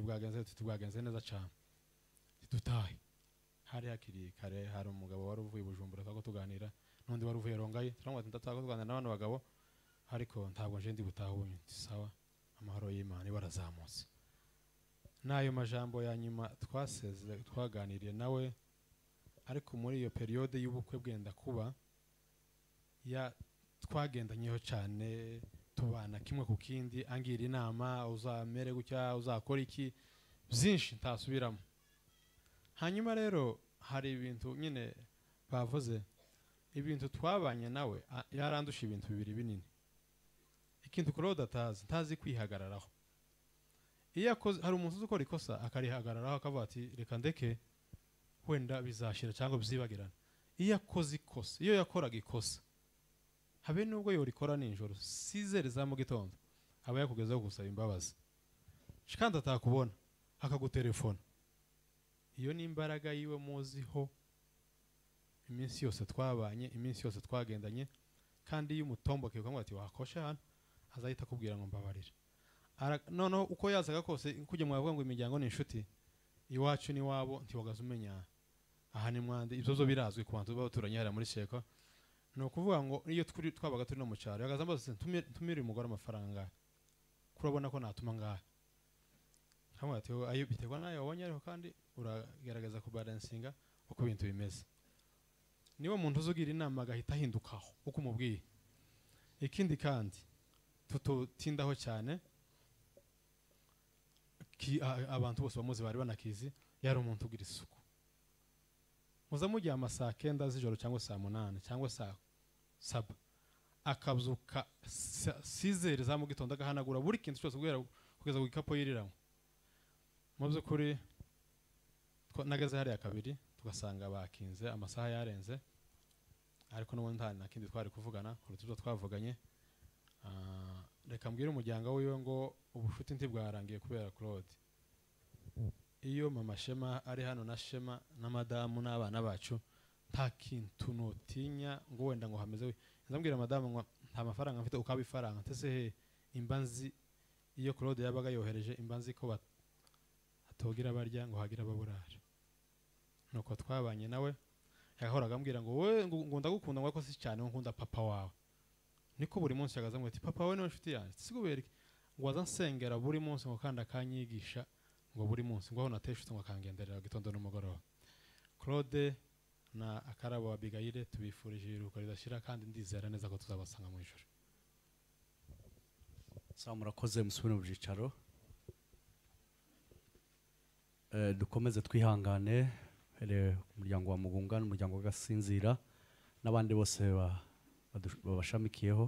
bwagenze neza cyane dutahe hari hakiri kare hari umugabo wari uvuye Bujumbura twako tuganira n'undi wari uvuye Rongaye turamwa ndataka tuganira n'abana bagabo ariko ntabwo nje ndi butahunye sawa amahoro y'Imana barazamutse nayo majambo ya nyuma twaseze twaganiriye nawe ariko muri iyo periode y'ubukwe bwenda kuba ya twagendanyeho cyane tubana kimwe ku kindi angira inama uzamere gutya uzakora iki byinshi ntasubiramo hanyuma rero hari ibintu nyine bavuze ibintu twabanye nawe yarandusha ibintu bibiri binini ikintu Claude atazi kwihagararaho iyo hari umuntu ukora ikosa akarihagararaho akavuga ati reka ndeke wenda bizashira cyangwa bizibagirana iyo akoze ikosa iyo yakoraga ikosa habe nubwo yorikora ninjoro sizere za mu gitondo aba yakugezaho gusaba imbabazi kandi atakubona akagutelefona iyo ni imbaraga yiwe muziho iminsi yose twabanye iminsi yose twagendanye kandi iyo umutomboke ukamubwira ati wakosha hano azahita akubwira ngo mbabarire noneho uko yazaga kose kujya mwavuga ngo imiryango ni inshuti iwacu ni wabo ntiwagaze umenya aha ni mwande ibyo zo birazwi ku bantu baturanye hari muri Sheko no kuvuga ngo iyo twabaga turi no mu cyaro yagaza mbaze tumire umugore amafaranga kurabona ko natuma ngaha hamwe ati ayo biterwa nayo wabonye ariko kandi uragerageza kubalansinga uko ibintu bimeze niwe muntu uzugira inama agahita ahindukaho uko umubwiye ikindi kandi tutindaho cyane abantu bose bamuzi bari banakizi yari umuntu ugira isuku muza mujya amasaa 9 z'ijoro cyangwa saa 8 cyangwa saa 7 akabyuka sizere za mu gitondo agahanagura buri kintu cyose kugeza ku gikapo yiriramo mu byukuri nageze hari ya kabiri tugasanga bakinze amasaha yarenze ariko no nta nakindi twari kuvugana kuruta ibyo twavuganye reka mbwire umuryango wiwe ngo ubushuti ntibwarangiye kubera Claude iyo mama Shema ari hano na Shema na madamu n'abana bacu nta kintu notinya ngo wenda ngo hameze ndambwira madamu ngo nta mafaranga mfite ukabifaranga ntese he imbanzi iyo Claude yabaga yohereje imbanzi ko atogira barya ngo hagira baburara nuko twabanye nawe yahoraga ambwira ngo we ngo ndagukunda ngo si cyane ngo nkunda papa wawe niko buri munsi yagaza ngo ati papa wawe niwe nshuti yanjye sigubereke ngo azansengera buri munsi ngo kandi akanyigisha ngo buri munsi ngo nateshutse ngo akangenderera gitondo n'umugoroba Claude na Akarabo wa Bigayire tubifurije iruko ridashira kandi ndizera neza ko tuzabasanga mu ijoro murakoze musubire mu byicaro dukomeze twihangane umuryango wa Mugunga n'umuryango wa Gasinzira n'abandi bose babashamikiyeho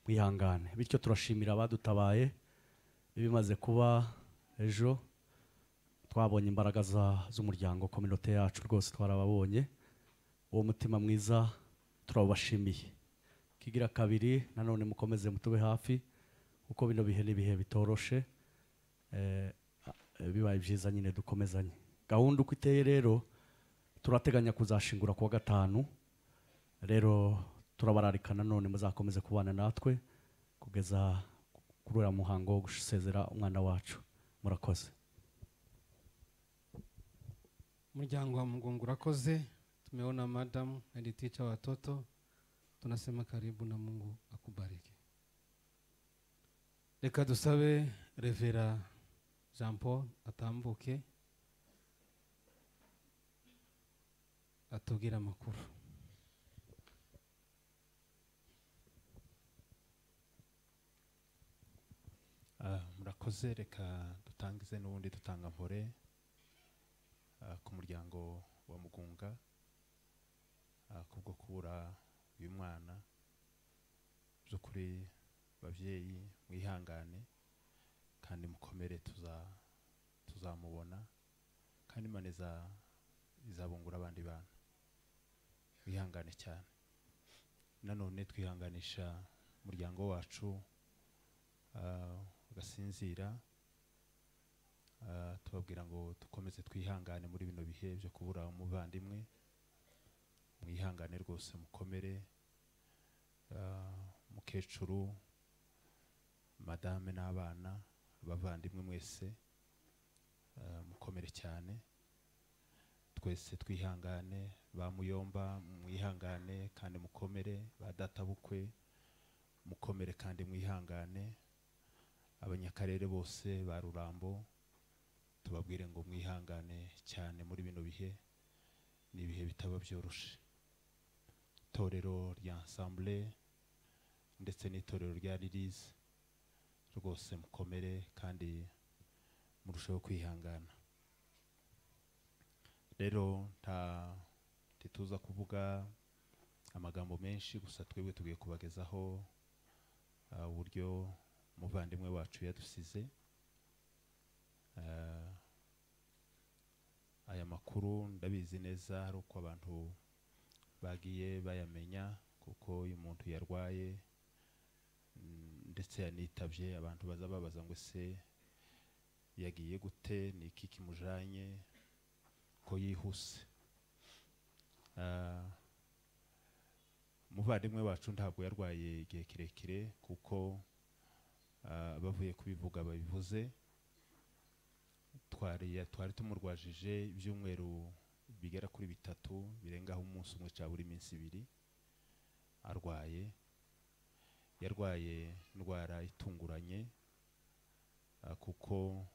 mwihangane bityo turashimira abadutabaye bimaze kuba ejo twabonye imbaraga z'umuryango community yacu rwose twarababonye uwo mutima mwiza turabashimiye kigira kabiri nanone mukomeze mutube hafi uko bino bihe bitoroshe bibaye byiza nyine dukomezanye gahunda uko iteye rero turateganya kuzashingura kuwa gatanu rero turabararika nanone muzakomeze kubana natwe kugeza kuri uriya muhango wo gusezera umwana wacu murakoze muryango wa Mugunga urakoze tumeona madam aliticha watoto tunasema karibu na Mungu akubariki reka dusabe Revera Jean Paul atambuke atubwira amakuru murakoze reka dutangize n'ubundi dutanga mpore ku muryango wa Mugunga kubwo kubura uyu mwana by'ukuri bavyeyi mwihangane kandi mukomere tuzamubona kandi Imana izabungura abandi bantu mwihangane cyane nanone twihanganisha umuryango wacu Gasinzira tubabwira ngo dukomeze twihangane muri bino bihe byo kubura umuvandimwe mwihangane rwose mukomere mukecuru madame n'abana bavandimwe mwese cyane twese twihangane ba Muyomba mwihangane kandi mukomere ba databukwe mukomere kandi mwihangane abanyakarere bose ba Rurambo tubabwire ngo mwihangane cyane muri bino bihe ni ibihe bitaba byoroshe itorero rya ensemble ndetse n'itorero rya Lilize rwose mukomere kandi murushaho kwihangana rero ntituza kuvuga amagambo menshi gusa twebwe tugiye kubagezaho uburyo umuvandimwe wacu yadusize aya makuru ndabizi neza hari uko abantu bagiye bayamenya kuko uyu muntu yarwaye ndetse yanitabye abantu baza babaza ngo se yagiye gute ni iki kimujanye ko yihuse umuvandimwe wacu ntabwo yarwaye igihe kirekire kuko bavuye kubivuga babivuze twari tumurwajije ibyumweru bigera kuri 3 birengaho umunsi umwe cya buri minsi 2 arwaye yarwaye indwara itunguranye kuko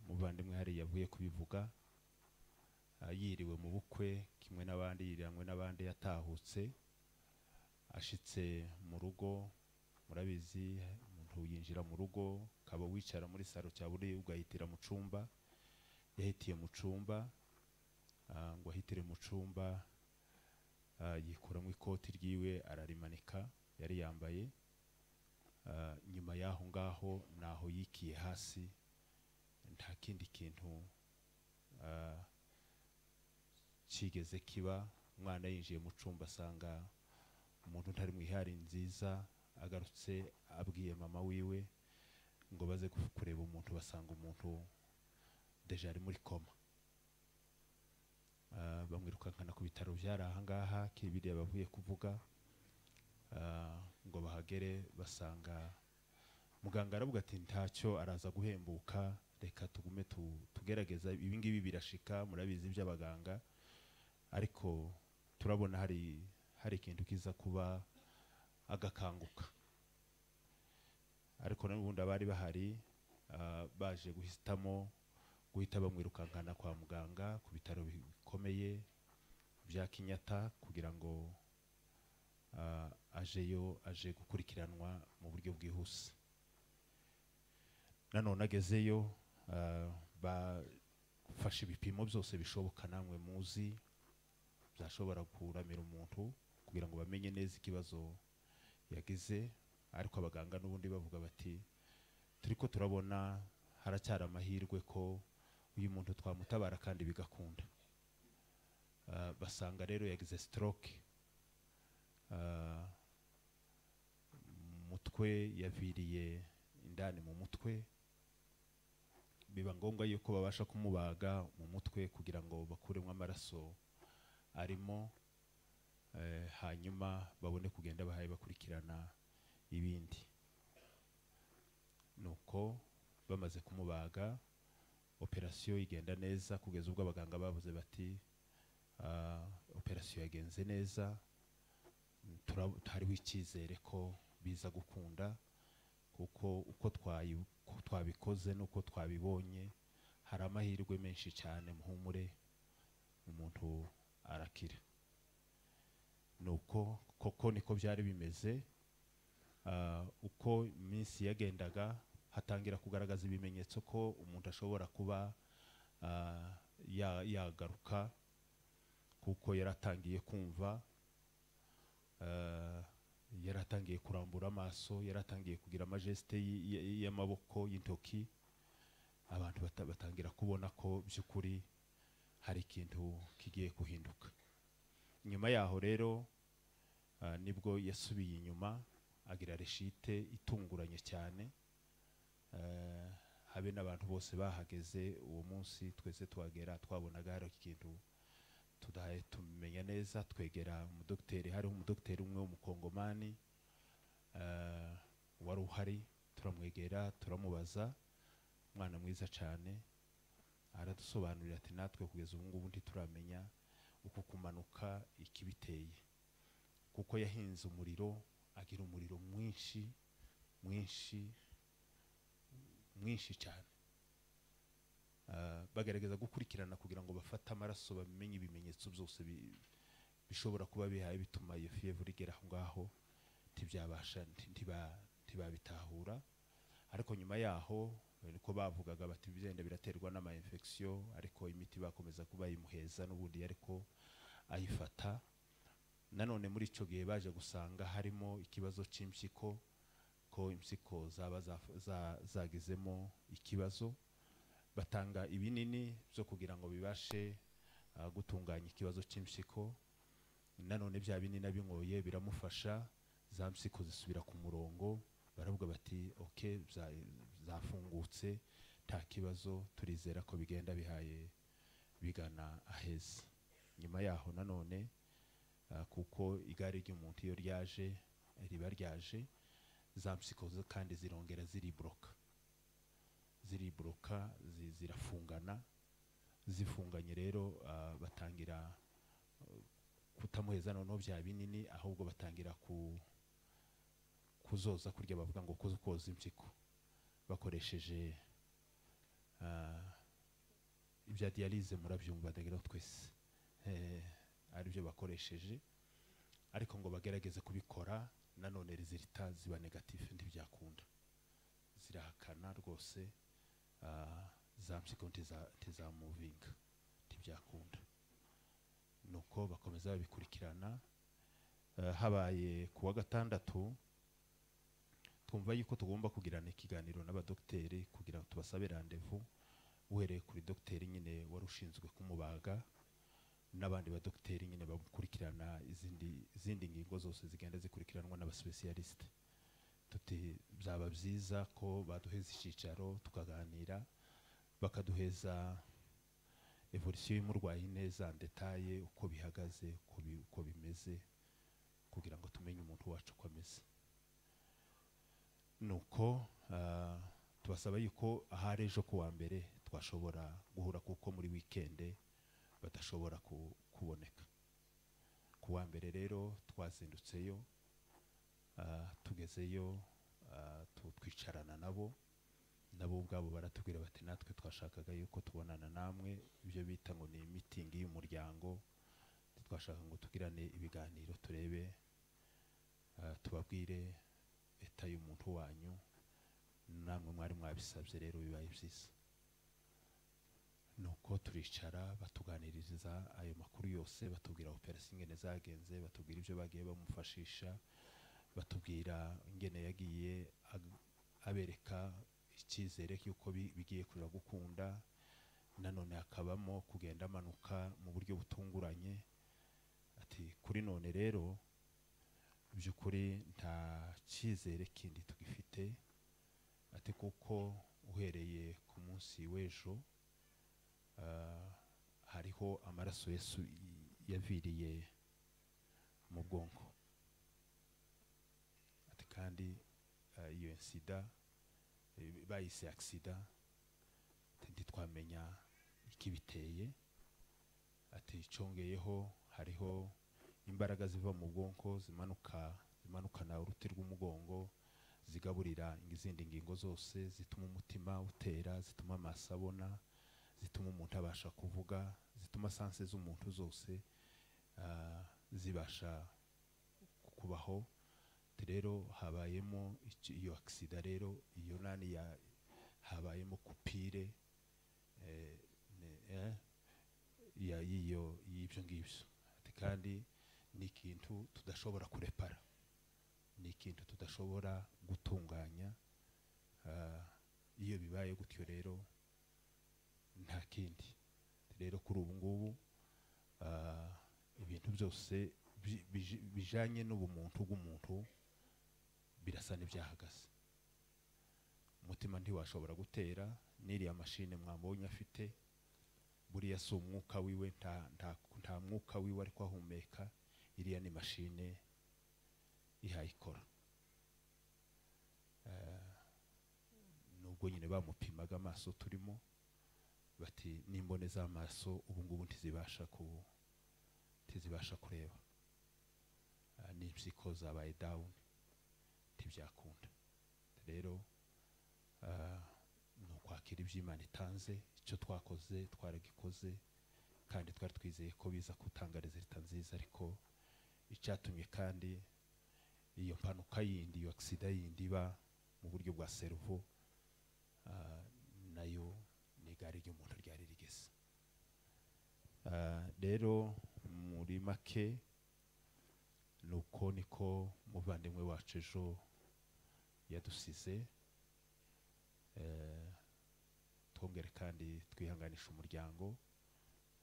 umuvandimwe hari yavuye kubivuga yiriwe mu bukwe kimwe n'abandi yiranywe n'abandi yatahutse ashitse mu rugo murabizi umuntu yinjira mu rugo kaba wicara muri saro cya buri ugahitira mu cumba yahitiye mu cumba ngo ahitire mu cumba yikuramo ikoti ryiwe ararimanika yari yambaye nyuma yaho ngaho naho yikiye hasi nta kindi kintu kigeze kiba umwana yinjiye mu cumba asanga umuntu ntari mu ihari nziza agarutse abwiye mama wiwe ngo baze kureba umuntu basanga umuntu deja ari muri koma bamwirukankana ku bitaro byari aha ngaha kibiriya bavuye kuvuga ngo bahagere basanga muganga aravuga ati ntacyo araza guhembuka reka tugume tugerageza ibingibi birashika murabizi by'abaganga ariko turabona hari ikintu kiza kuba agakanguka ariko n'ubundi abari bahari baje guhita bamwirukankana kwa muganga ku bitaro bikomeye bya Kinyata kugira ngo aje gukurikiranwa mu buryo bwihuse nanone agezeyo bafashe ibipimo byose bishoboka namwe muzi byashobora kuramira umuntu kugira ngo bamenye neza ikibazo yagize ariko abaganga n'ubundi bavuga bati turiko turabona haracyari amahirwe ko uyu muntu twamutabara kandi bigakunda basanga rero yagize stroke mutwe yaviriye indani mu mutwe biba ngombwa yuko babasha kumubaga mu mutwe kugira ngo bakuremo amaraso arimo hanyuma babone kugenda bahaye bakurikirana ibindi nuko bamaze kumubaga operation igenda neza kugeza ubwo abaganga bavuze bati operation yagenze neza hariho icyizere ko biza gukunda kuko uko twabikoze nuko twabibonye hari amahirwe menshi cyane muhumure umuntu arakira nuko koko niko byari bimeze uko iminsi yagendaga hatangira kugaragaza ibimenyetso ko umuntu ashobora kuba yagaruka kuko yaratangiye kumva yaratangiye kurambura amaso yaratangiye kugira amageste y'amaboko y'intoki abantu batangira kubona ko by'ukuri hari ikintu kigiye guhinduka nyuma yaho rero nibwo yasubiye inyuma agira reshite itunguranye cyane habe n'abantu bose bahageze uwo munsi twese twagera twabonaga hari ikintu tudahaye tumenya neza twegera umudokiteri hariho umudokiteri umwe w'umukongomani wari uhari turamwegera turamubaza umwana mwiza cyane aradusobanurira ati natwe kugeza ubu ngubu ntituramenya uko kumanuka ikibiteye, kuko yahinze umuriro, agira umuriro mwinshi mwinshi mwinshi cyane. Bagerageza gukurikirana kugira ngo bafate amaraso bamenye ibimenyetso byose bishobora kuba bihaye bituma iyo fievre igera aho ngaho, ntibyabasha ntibabitahura. Ariko nyuma yaho niko bavugaga bati bizenda biraterwa n'ama infection, ariko imiti bakomeza kuba yimuheza n'ubundi ariko ayifata. Nanone muri ico gihe baje gusanga harimo ikibazo cy'impyiko, ko impyiko zaba zagizemo ikibazo, batanga ibinini byo kugira ngo bibashe gutunganya ikibazo cy'impyiko. Nanone bya binini bingoye biramufasha, za mpyiko zisubira ku murongo, baravuga bati okay zafungutse nta kibazo, turizera ko bigenda bihaye bigana aheza. Nyuma yaho nanone kuko igare ry'umuntu iyo ryaje riba ryaje, za mpyiko kandi zirongera ziribloka zirafungana. Zifunganye rero batangira kutamuheza noneho bya binini, ahubwo batangira kuzoza kurya, bavuga ngo koza impyiko bakoresheje ibya dialyse, murabyumva ndagira twese ari byo bakoresheje. Ariko ngo bagerageze kubikora, nanone resultat ziba negative, ntibyakunda, zirahakana rwose, za mpyiko ntizamuvinga, ntibyakunda. Nuko bakomeza babikurikirana. Habaye kuwa gatandatu twumva yuko tugomba kugirana ikiganiro n'abadokiteri kugira ngo tubasabe rendezvous, uhereye kuri dogiteri nyine wari ushinzwe kumubaga, n'abandi badokiteri nyine bamukurikirana izindi ngingo zose zigenda zikurikiranwa n'abaspecialiste. Tuti byaba byiza ko baduheza icyicaro tukaganira, bakaduheza evolution y'umurwayi neza ndetaye, uko bihagaze, uko bimeze, kugira ngo tumenye umuntu wacu uko ameze. Nuko tubasaba yuko ahari ejo kuwa mbere twashobora guhura, kuko muri weekend badashobora kuboneka. Kuwa mbere rero twazindutseyo, tugezeyo, twicarana nabo ubwabo baratubwira bati natwe twashakaga yuko tubonana namwe, ibyo bita ngo ni meeting y'umuryango. Twashaka ngo tugirane ibiganiro, turebe tubabwire eta y'umuntu wanyu, namwe mwari mwabisabye, rero bibaye byiza. Nuko turicara batuganiriza ayo makuru yose, batubwira operation ingene zagenze, batubwira ibyo bagiye bamufashisha, batubwira ingene yagiye abereka icyizere cy'uko bigiye kuja gukunda. Nanone hakabamo kugenda amanuka mu buryo butunguranye. Ati kuri none rero by'ukuri nta cyizere kindi tugifite, ati kuko uhereye ku munsi w'ejo hariho amaraso Yesu yaviriye mu bwonko. Ati kandi iyo insida bayise accident, ntitwamenya ikibiteye. Ati cyongeyeho hariho imbaraga ziva mu bwonko zimanukana uruti rw'umugongo, zigaburira izindi ngingo zose, zituma umutima utera, zituma amaso abona, zituma umuntu abasha kuvuga, zituma sanse z'umuntu zose zibasha kubaho. Rero habayemo iyo accident, rero iyo nani habayemo kupire y'ibyo ngibyo. Ati kandi ni ikintu tudashobora kurepara, ni ikintu tudashobora gutunganya. Iyo bibaye gutyo rero nta kindi. Rero kuri ubu ngubu ibintu byose bijanye n'ubumuntu bw'umuntu birasa n'ibyahagaze. Umutima ntiwashobora gutera, n'iriya mashine mwambonye afite, buriya si umwuka wiwe, nta mwuka wiwe ariko ahumeka, iriya ni mashine ihayikora. Nubwo nyine bamupimaga amaso turimo, bati ati n'imbone z'amaso ubu ngubu ntizibasha kureba. N'impyiko zabaye down ntibyakunda. Rero ni ukwakira ibyo Imana itanze. Icyo twakoze twaragikoze kandi twari twizeye ko biza gutanga resulta nziza, ariko icyatumye kandi iyo mpanuka yindi, iyo aksida yindi iba mu buryo bwa servo, nayo ni igare ry'umuntu ryari rigeze. Rero muri make nuko niko muvandimwe wacu ejo yadusize. Twongere kandi twihanganisha umuryango,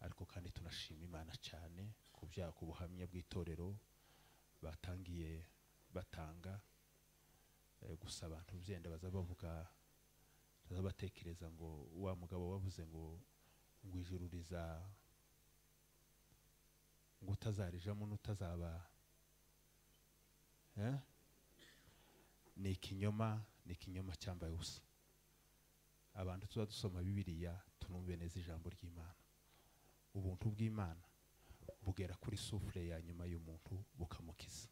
ariko kandi tunashima Imana cyane ku buhamya bw'itorero batangiye batanga. Gusa abantu byenda baza bavuga, baza batekereza ngo wa mugabo wavuze ngo ijuru ngo utazarijamo n'utazaba, ni ikinyoma cyambaye ubusa. Abantu tuba dusoma Bibiliya tunumve neza ijambo ry'Imana. Ubuntu bw'Imana bugera kuri souffle ya nyuma y'umuntu bukamukiza.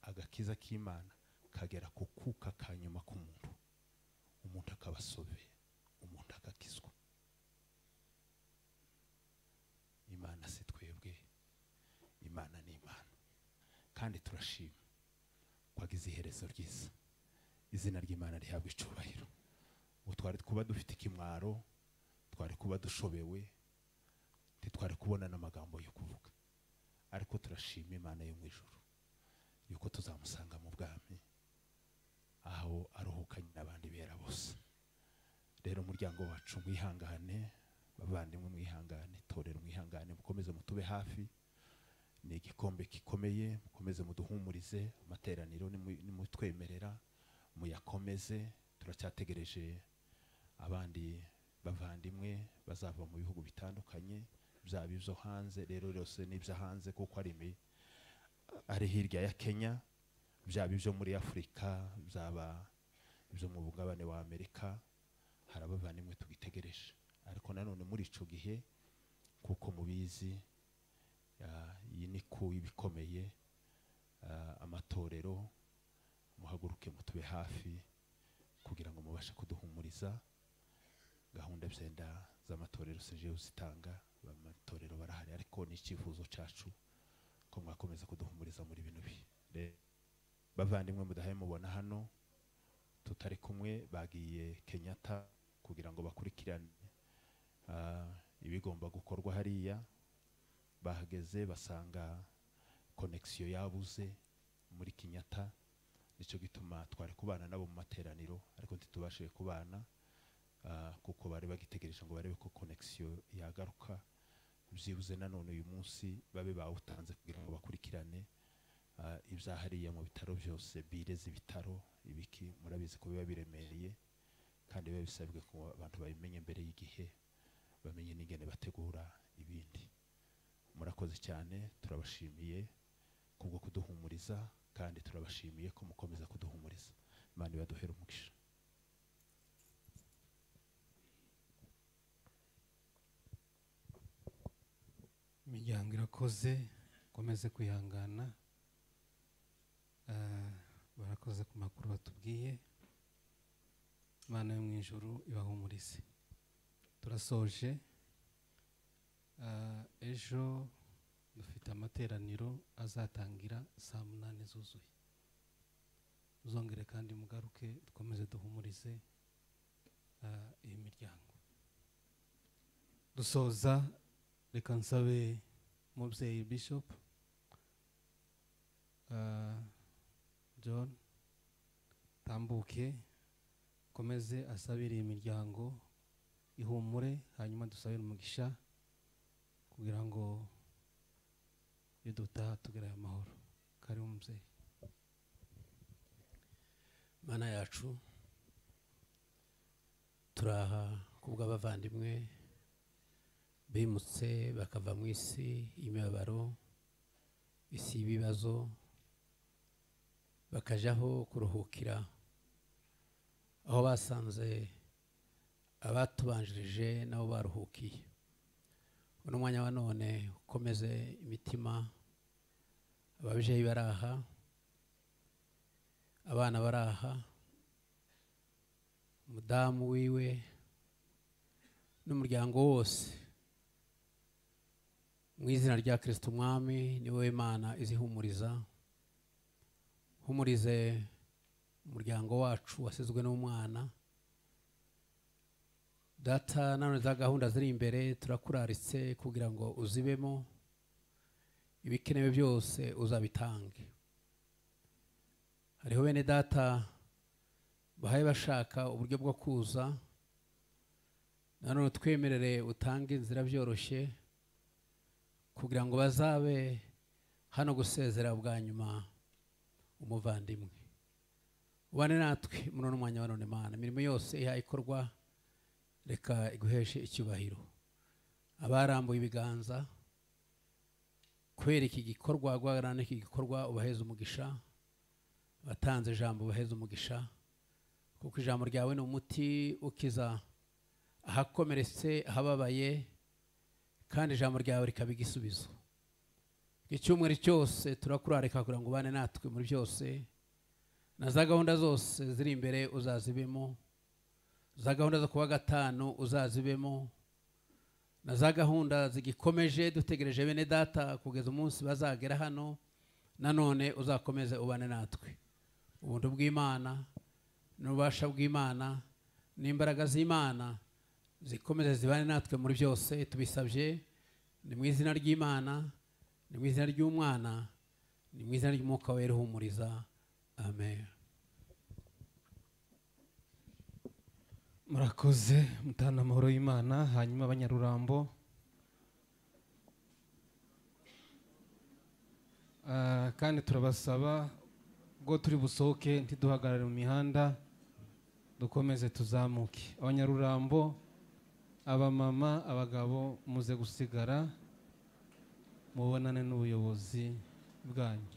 Agakiza k'Imana kagera ku kuka ka nyuma k'umuntu, umuntu akaba asove, umuntu agakizwa. Imana si twebwe, Imana ni Imana, kandi turashima kwagize iherezo ryiza. Izina ry'Imana rihabwa icubahiro. Twari kuba dufite ikimwaro, twari kuba dushobewe, ntitwari kubona n'amagambo yo kuvuga, ariko turashima Imana yo mu ijuru yuko tuzamusanga mu bwami aho aruhukanye n'abandi bera bose. Rero umuryango wacu mwihangane, bavandimwe mwihangane, itorero mwihangane, mukomeze mutube hafi. Ni igikombe gikomeye, mukomeze muduhumurize. Amateraniro nimutwemerera muyakomeze. Turacyategereje abandi bavandimwe bazava mu bihugu bitandukanye, byaba ibyo hanze, rero rose n'ibyo hanze kuko ari hirya ya Kenya, byaba ibyo muri Afurika, byaba ibyo mu mugabane wa Amerika. Hari abavandimwe tugitegereje, ariko nanone muri ico gihe kuko mubizi iyi ni ku ibikomeye, amatorero muhaguruke mutube hafi kugira ngo mubashe kuduhumuriza. Gahunda byenda z'amatorero sije uzitanga, amatorero barahari, ariko ni icyifuzo cyacu ko mwakomeza kuduhumuriza muri bino bihe. Bavandimwe mudahaye mubona hano tutari kumwe, bagiye Kenyatta kugira ngo bakurikirane ibigomba gukorwa hariya. Bahageze basanga connection yabuze muri Kenyatta, nicyo gituma twari kubana nabo mu materaniro, ariko ntitubashije kubana kuko bari bagitegereje ngo barebe ko connection yagaruka. Byibuze nanone uyu munsi babe bawutanze kugira ngo bakurikirane ibyahariye mu bitaro byose, bireze ibitaro ibiki. Murabizi ko biba biremereye kandi biba bisabwe ko abantu babimenye mbere y'igihe, bamenye n'ingene bategura ibindi. Murakoze cyane, turabashimiye kubwo kuduhumuriza, kandi turabashimiye ko mukomeza kuduhumuriza. Imana ibaduhere umugisha. Imiryango irakoze, komeze kwihangana. Barakoze ku makuru batubwiye. Imana yo mu ijuru ibahumurize. Turasoje. Ejo dufite amateraniro azatangira saa 8 zuzuye. Muzongere kandi mugaruke, dukomeze duhumurize iyi miryango. Dusoza, reka nsabe mubyeyi Bishop John tambuke, komeze asabire iyi miryango ihumure, hanyuma dusabire umugisha kugira ngo idutaha tugere amahoro. Kari umubyeyi. Mana yacu, turaha kubw'abavandimwe bimutse bakava mu isi y'imibabaro, isi y'ibibazo, bakajaho kuruhukira aho basanze abatubanjirije nabo baruhukiye. Uno mwanya wa none ukomeze imitima, ababyeyi baraha, abana baraha, umudamu wiwe n'umuryango wose, mu izina rya Kristo Umwami ni wowe Imana izihumuriza. Humurize umuryango wacu wasizwe n'umwana. Data, nanone za gahunda ziri imbere turakuraritse kugira ngo uzibemo, ibikenewe byose uzabitange. Hariho bene data bahaye bashaka uburyo bwo kuza, nanone twemerere utange inzira byoroshye kugira ngo bazabe hano gusezera bwa nyuma umuvandimwe. Ubane natwe muri uno mwanya wa none Mana, imirimo yose ihayikorwa reka iguheshe icyubahiro. Abarambuye ibiganza kubera iki gikorwa, guhagararana iki gikorwa, ubaheze umugisha. Batanze ijambo ubaheze umugisha, kuko ijambo ryawe ni umuti ukiza ahakomeretse, ahababaye, kandi ijambo ryawe rikaba igisubizo. Icyumweru cyose turakurarika kugira ngo ubane natwe muri byose, na za gahunda zose ziri imbere uzazibemo, za gahunda zo kuwa gatanu uzazibemo, na za gahunda zigikomeje dutegereje bene data kugeza umunsi bazagera hano, nanone uzakomeze ubane natwe. Ubuntu bw'Imana n'ububasha bw'Imana n'imbaraga z'Imana zikomeze zibane natwe muri byose, tubisabye ni mu izina ry'Imana, ni mu izina ry'Umwana, ni mu izina ry'Umwuka wera uhumuriza. Amen. Murakoze mutana amahoro y'Imana. Hanyuma abanyarurambo, kandi turabasaba ubwo turi busohoke ntiduhagarare mu mihanda, dukomeze tuzamuke. Abanyarurambo, abamama, abagabo, muze gusigara mubonane n'ubuyobozi bwanyu.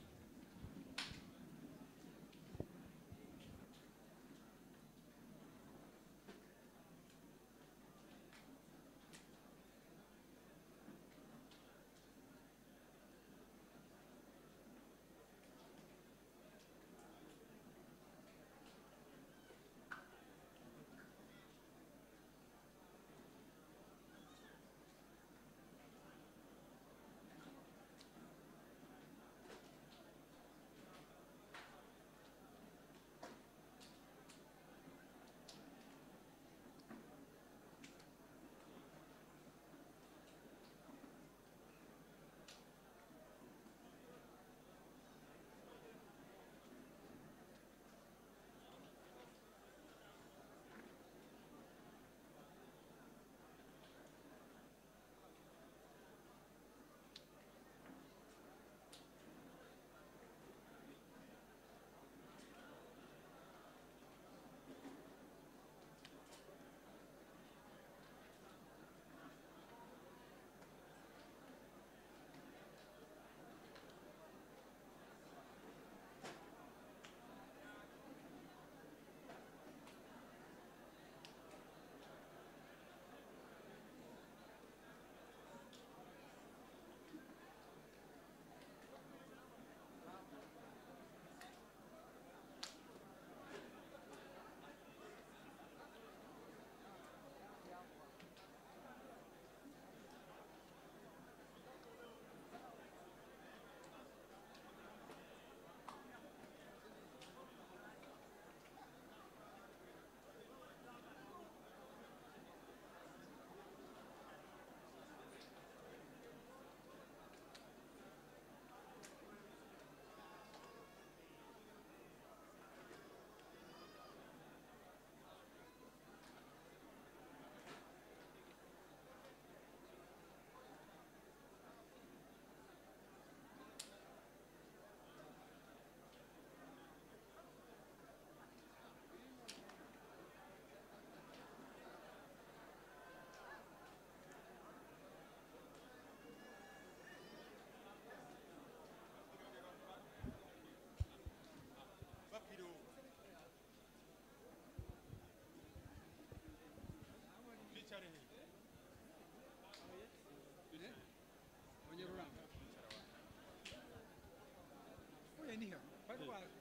Rwanda.